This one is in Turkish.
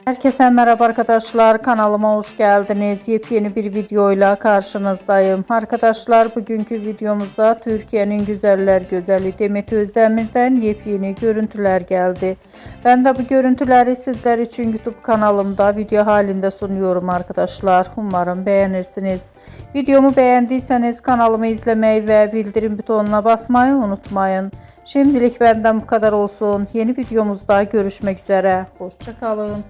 Herkese merhaba arkadaşlar, kanalıma hoş geldiniz. Yepyeni bir videoyla karşınızdayım. Arkadaşlar, bugünkü videomuzda Türkiye'nin güzeller güzeli Demet Özdemir'den yepyeni görüntüler geldi. Ben de bu görüntüleri sizler için YouTube kanalımda video halinde sunuyorum arkadaşlar. Umarım beğenirsiniz. Videomu beğendiyseniz kanalımı izlemeyi ve bildirim butonuna basmayı unutmayın. Şimdilik benden bu kadar olsun. Yeni videomuzda görüşmek üzere. Hoşça kalın.